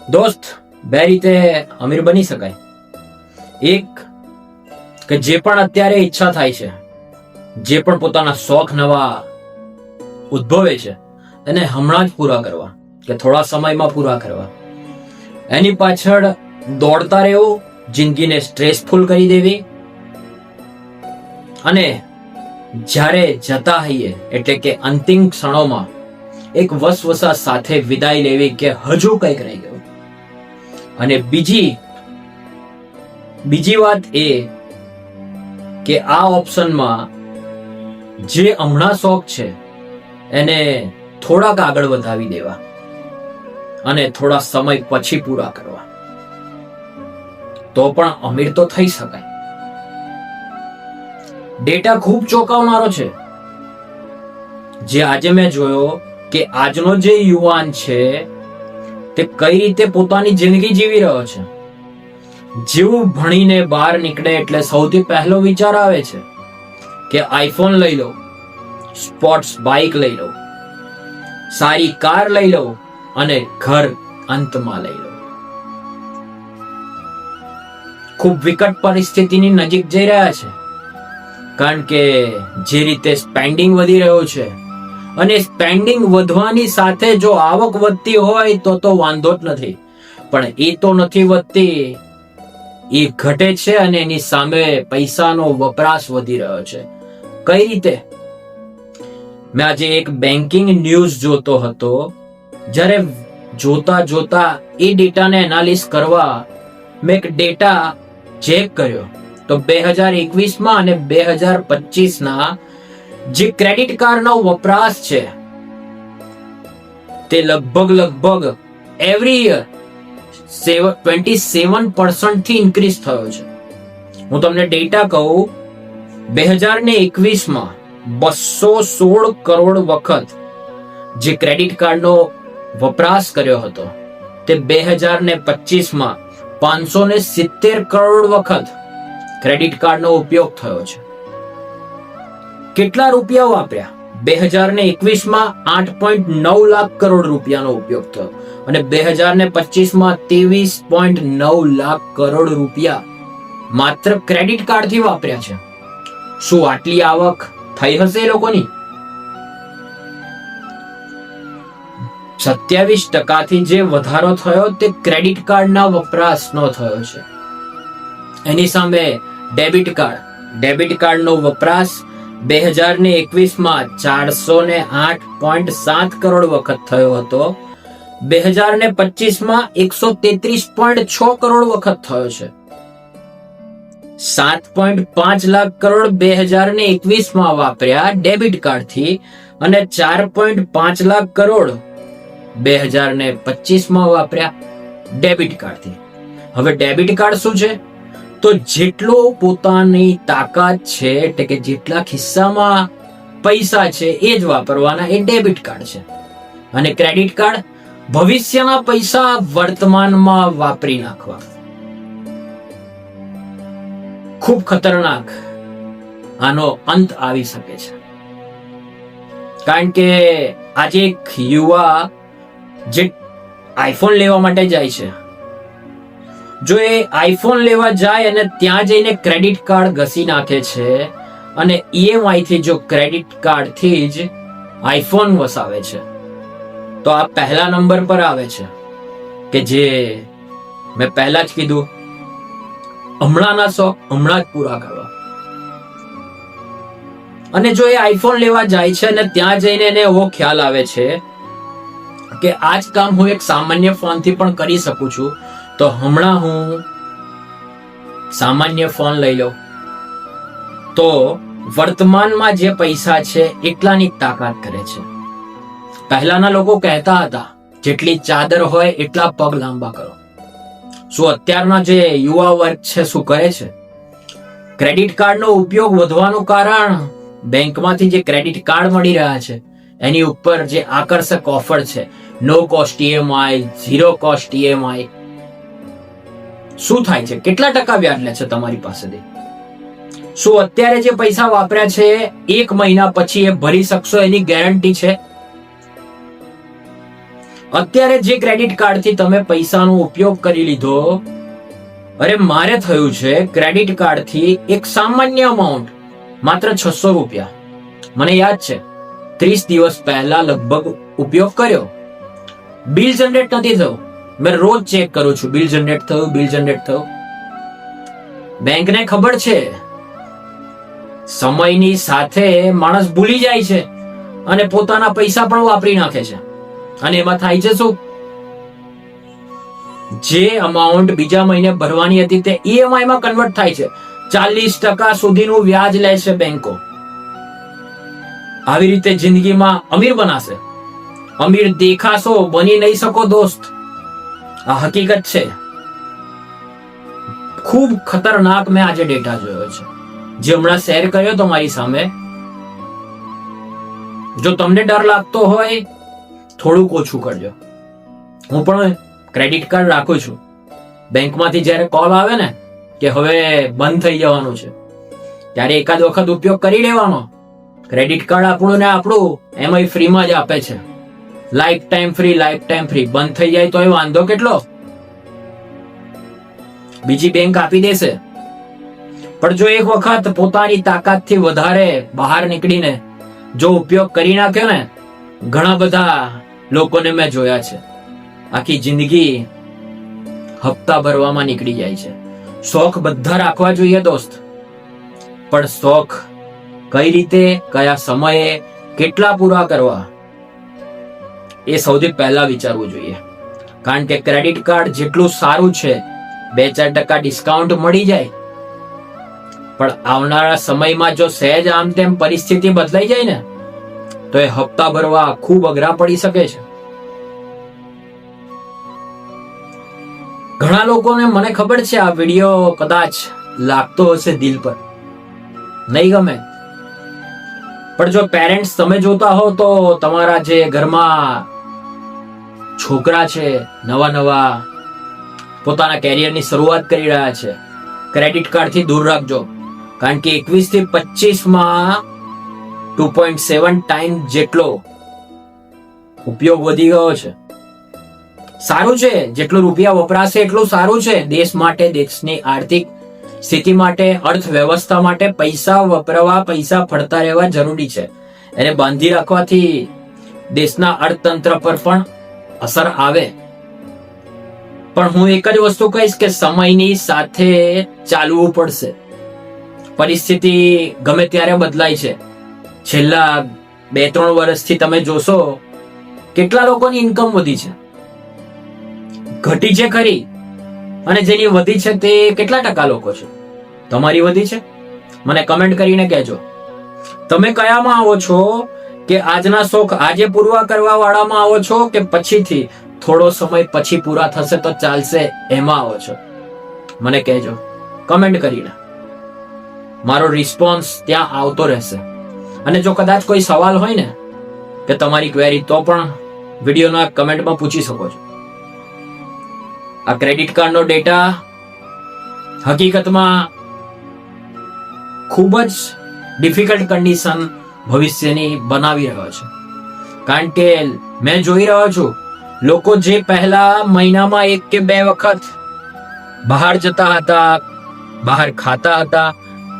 દોસ્ત, બે રીતે અમીર બની શકાય. એક કે જે પણ અત્યારે ઈચ્છા થાય છે, જે પણ પોતાના શોખ નવા ઉદ્ભવે છે એને હમણાં જ પૂરા કરવા કે થોડા સમયમાં પૂરા કરવા. એની પાછળ દોડતા રહેવું, જિંદગીને સ્ટ્રેસફુલ કરી દેવી અને જ્યારે જતા હઈએ એટલે કે અંતિમ ક્ષણોમાં એક વસવસા સાથે વિદાય લેવી કે હજુ કંઈક રહી ગયું. અને બીજી વાત એ કે આ ઓપ્શનમાં જે હમણાં શોખ છે એને થોડાક આગળ વધાવી દેવા અને થોડા સમય પછી પૂરા કરવા, તો પણ અમીર તો થઈ શકાય. ડેટા ખૂબ ચોંકાવનારો છે. જે આજે મેં જોયો કે આજનો જે યુવાન છે તે કઈ રીતે પોતાની જિંદગી જીવી રહ્યો છે. જેવું ભણીને બહાર નીકળે એટલે સૌથી પહેલો વિચાર આવે છે કે આઈફોન લઈ લો, સ્પોર્ટ્સ બાઇક લઈ લો, સારી કાર લઈ લો અને ઘર અંતમાં લઈ લો. ખૂબ વિકટ પરિસ્થિતિની નજીક જઈ રહ્યા છે, કારણ કે જે રીતે સ્પેન્ડિંગ વધી રહ્યો છે અને સ્પેન્ડિંગ વધવાની સાથે જો આવક વધતી હોય તો વાંધો જ નથી, પણ એ તો નથી વધતી, એ ઘટે છે અને એની સામે પૈસાનો વપરાશ વધી રહ્યો છે. કઈ રીતે? મેં આજે એક બેન્કિંગ ન્યૂઝ જોતો હતો. જ્યારે જોતા એ ડેટાને એનાલિસ કરવા મેં એક ડેટા ચેક કર્યો તો 2021માં અને 2025ના જે ક્રેડિટ કાર્ડનો વપરાશ છે તે લગભગ એવરી યર 27% થી ઇન્ક્રીઝ થયો છે. હું તમને ડેટા કહું, 2021માં 216 કરોડ વખત જે ક્રેડિટ કાર્ડનો વપરાશ કર્યો હતો તે 2025માં 570 કરોડ વખત ક્રેડિટ કાર્ડનો ઉપયોગ થયો છે. કેટલા રૂપિયા વાપર્યા? 2021માં 8.9 લાખ કરોડ રૂપિયાનો ઉપયોગ થયો અને 2025માં 23.9 લાખ કરોડ રૂપિયા માત્ર ક્રેડિટ કાર્ડથી વાપર્યા છે. શું આટલી આવક થઈ હશે એ લોકોની? 27% જે વધારો થયો તે ક્રેડિટ કાર્ડના વપરાશનો થયો છે. એની સામે ડેબિટ કાર્ડનો વપરાશ 2021માં 408.7 કરોડ વખત થયો હતો, 2025માં 133.6 કરોડ વખત થયો છે. 7.5 લાખ કરોડ 2021માં વાપર્યા ડેબિટ કાર્ડથી અને 4.5 લાખ કરોડ 2025માં વાપર્યા ડેબિટ કાર્ડથી. હવે ડેબિટ કાર્ડ શું છે? તો જેટલો પોતાની તાકાત છે એટલે કે જેટલા ખિસ્સામાં પૈસા છે એ જ વાપરવાના, એ ડેબિટ કાર્ડ છે. અને ક્રેડિટ કાર્ડ ભવિષ્યના પૈસા વર્તમાનમાં વાપરી નાખવા. ખૂબ ખતરનાક આનો અંત આવી શકે છે. કારણ કે આજે એક યુવા જે આઈફોન લેવા માટે જાય છે, જો એ આઈફોન લેવા જાય અને ત્યાં જઈને ક્રેડિટ કાર્ડ ઘસી નાખે છે અને ઈએમઆઈ થી જો ક્રેડિટ કાર્ડ થી જ આઈફોન વસાવે છે, તો આ પહેલા નંબર પર આવે છે કે જે મેં પહેલા જ કીધું, હમણાંના શોખ હમણાં જ પૂરા કરવા. અને જો એ આઈફોન લેવા જાય છે અને ત્યાં જઈને એને એવો ખ્યાલ આવે છે કે આ જ કામ હું એક સામાન્ય ફોનથી પણ કરી શકું છું, તો હમણાં હું સામાન્ય ફોન લઈ લઉં, તો વર્તમાનમાં જે પૈસા છે એટલાની તાકાત કરે છે. પહેલાના લોકો કહેતા હતા જેટલી ચાદર હોય એટલા પગ લાંબા કરો. શું અત્યારના જે યુવા વર્ગ છે શું કરે છે? ક્રેડિટ કાર્ડનો ઉપયોગ વધવાનું કારણ બેંકમાંથી જે ક્રેડિટ કાર્ડ મળી રહ્યા છે એની ઉપર જે આકર્ષક ઓફર છે, નો કોસ્ટ ઈએમઆઈ, 0 કોસ્ટ ઈએમઆઈ. શું થાય છે? કેટલા ટકા વ્યાજ લે છે તમારી પાસેથી? શું અત્યારે જે પૈસા વાપર્યા છે 1 મહિના પછી એ ભરી શકશો એની ગેરંટી છે? અત્યારે જે ક્રેડિટ કાર્ડથી તમે પૈસાનો ઉપયોગ કરી લીધો, અરે મારે થયું છે ક્રેડિટ કાર્ડથી એક સામાન્ય અમાઉન્ટ માત્ર 600 રૂપિયા, મને યાદ છે 30 દિવસ પહેલા લગભગ ઉપયોગ કર્યો. બિલ જનરેટ નથી થયું. મેં રોજ ચેક કરું છું, બિલ જનરેટ થયું. બેંકને ખબર છે સમયની સાથે માણસ ભૂલી જાય છે અને પોતાના પૈસા પણ વાપરી નાખે છે. અને એમાં થાય છે શું? જે અમાઉન્ટ બીજા મહિને ભરવાની હતી તે ઈએમઆઈ માં કન્વર્ટ થાય છે. 40% સુધીનું વ્યાજ લે છે બેંકો. આવી રીતે જિંદગીમાં અમીર બનાશે. અમીર દેખાશો, બની નહીં શકો દોસ્ત. આ હકીકત છે. ખૂબ ખતરનાક મેં આજે ડેટા જોયો છે, જે હમણાં શેર કર્યો તમારી સામે. જો તમને ડર લાગતો હોય, થોડુંક ઓછું કરજો. હું પણ ક્રેડિટ કાર્ડ રાખું છું. બેંકમાંથી જ્યારે કોલ આવે ને કે હવે બંધ થઈ જવાનું છે, ત્યારે એકાદ વખત ઉપયોગ કરી લેવાનો. ક્રેડિટ કાર્ડ આપણું ને આપણું એમાંય ફ્રીમાં જ આપે છે. Life time free. બંધ થઈ જાય તો એ વાંધો કેટલો? બીજી બેંક આપી દેશે. પણ જો એક વખત પોતાની તાકાતથી વધારે બહાર નીકળીને જો ઉપયોગ કરી નાખ્યો ને, ઘણા બધા લોકોને મેં જોયા છે આખી જિંદગી હપ્તા ભરવામાં નીકળી જાય છે. શોખ બધા રાખવા જોઈએ દોસ્ત, પણ શોખ કઈ રીતે, કયા સમયે, કેટલા પૂરા કરવા, એ સૌથી પહેલા વિચારવું જોઈએ. કારણ કે ક્રેડિટ કાર્ડ જેટલું સારું છે, 2-4% ડિસ્કાઉન્ટ મળી જાય, પણ આવનારા સમયમાં જો સહેજ આમ તેમ પરિસ્થિતિ બદલાઈ જાય ને, તો એ હપ્તા ભરવા ખૂબ અઘરા પડી શકે છે. ઘણા લોકોને, મને ખબર છે આ વિડીયો કદાચ લાગતો હશે દિલ પર, નહીં ગમે. પણ જો પેરેન્ટ્સ તમે જોતા હો તો તમારા જે ઘરમાં છોકરા છે, નવા પોતાના કેરિયરની શરૂઆત કરી રહ્યા છે, ક્રેડિટ કાર્ડથી દૂર રાખજો. કારણ કે 21 થી 25 માં 2.7 ટાઈમ જેટલો ઉપયોગ વધી ગયો છે. સારું છે, જેટલું રૂપિયા વપરાશે એટલું સારું છે દેશ માટે, દેશની આર્થિક સ્થિતિ માટે, અર્થવ્યવસ્થા માટે. પૈસા વપરાવા, પૈસા ફરતા રહેવા જરૂરી છે. એને બાંધી રાખવાથી દેશના અર્થતંત્ર પર પણ અસર આવે. પણ હું એક જ વસ્તુ કહીશ કે સમયની સાથે ચાલવું પડશે. પરિસ્થિતિ ગમે ત્યારે બદલાય છે. છેલ્લા 2-3 વર્ષથી તમે જોશો કેટલા લોકોની ઇન્કમ વધી છે. ઘટી છે ખરી, અને જેની વધી છે તે કેટલા ટકા લોકો છે? તમારી વધી છે? મને કમેન્ટ કરીને કહેજો. તમે કયામાં આવો છો? કે આજના શોખ આજે પૂરા કરવા વાળામાં આવો છો, કે પછીથી થોડો સમય પછી પૂરા થશે તો ચાલશે એમાં આવો છો? મને કહેજો કમેન્ટ કરીને. મારો રિસ્પોન્સ ત્યાં આવતો રહેશે. અને જો કદાચ કોઈ સવાલ હોય ને કે તમારી ક્વેરી, તો પણ વિડીયોના કમેન્ટમાં પૂછી શકો છો. આ ક્રેડિટ કાર્ડનો ડેટા હકીકતમાં ખૂબ જ ડિફિકલ્ટ કન્ડિશન ભવિષ્યની બનાવી રહ્યો છે. કારણ કે મેં જોઈ રહ્યો છું લોકો જે પહેલા મહિનામાં 1 કે 2 વખત બહાર જતા હતા, બહાર ખાતા હતા,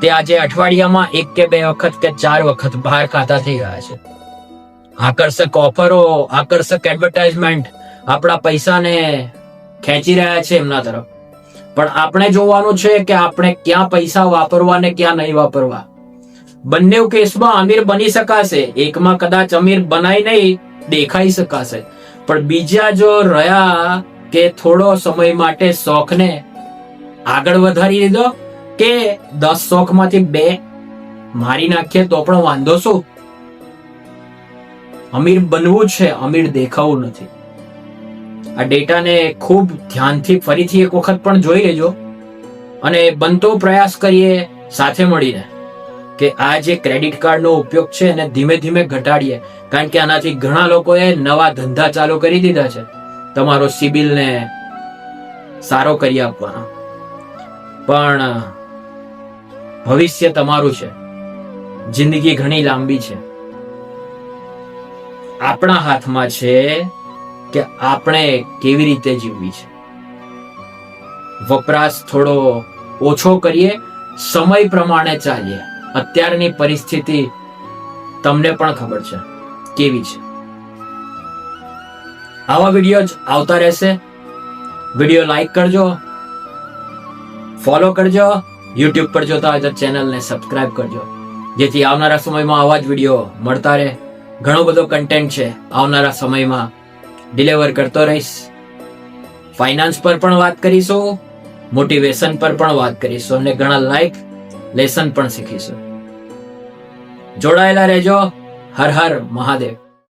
તે આજે અઠવાડિયામાં 1 કે 2 વખત કે 4 વખત બહાર ખાતા થઈ ગયા છે. આકર્ષક ઓફરો, આકર્ષક એડવર્ટાઇઝમેન્ટ આપણા પૈસાને ખેંચી રહ્યા છે એમના તરફ. પણ આપણે જોવાનું છે કે આપણે ક્યાં પૈસા વાપરવા ને ક્યાં નહીં વાપરવા. બંને કેસમાં અમીર બની શકાશે. એકમાં કદાચ અમીર બનાઈ નહીં દેખાઈ શકાશે, પણ બીજા જો રહ્યા કે થોડો સમય માટે શોખને આગળ વધારી દીધો, કે 10 શોખમાંથી 2 મારી નાખીએ તો પણ વાંધો શું? અમીર બનવું છે, અમીર દેખાવું નથી. આ ડેટાને ખૂબ ધ્યાનથી ફરીથી એક વખત પણ જોઈ લેજો અને બનતો પ્રયાસ કરીએ સાથે મળીને કે આ જે ક્રેડિટ કાર્ડનો ઉપયોગ છે એને ધીમે ધીમે ઘટાડીએ. કારણ કે આનાથી ઘણા લોકોએ નવા ધંધા ચાલુ કરી દીધા છે તમારો સિબિલને સારો કરી આપવાનો. પણ ભવિષ્ય તમારું છે. જિંદગી ઘણી લાંબી છે. આપણા હાથમાં છે કે આપણે કેવી રીતે જીવવી છે. વપરાશ થોડો ઓછો કરીએ, સમય પ્રમાણે ચાલીએ. અત્યારની પરિસ્થિતિ તમને પણ ખબર છે કેવી છે. આવા વિડીયો જ આવતા રહેશે. વિડીયો લાઈક કરજો, ફોલો કરજો. YouTube પર જોતા હોય તો ચેનલને સબસ્ક્રાઇબ કરજો, જેથી આવનારા સમયમાં આવા જ વિડીયો મળતા રહે. ઘણો બધો કન્ટેન્ટ છે આવનારા સમયમાં ડિલિવર કરતો રહીશ. ફાઇનાન્સ પર પણ વાત કરીશું, મોટિવેશન પર પણ વાત કરીશું અને ઘણા લાઈફ લેસન પણ શીખીશું. જોડાયેલા રહેજો. હર હર મહાદેવ.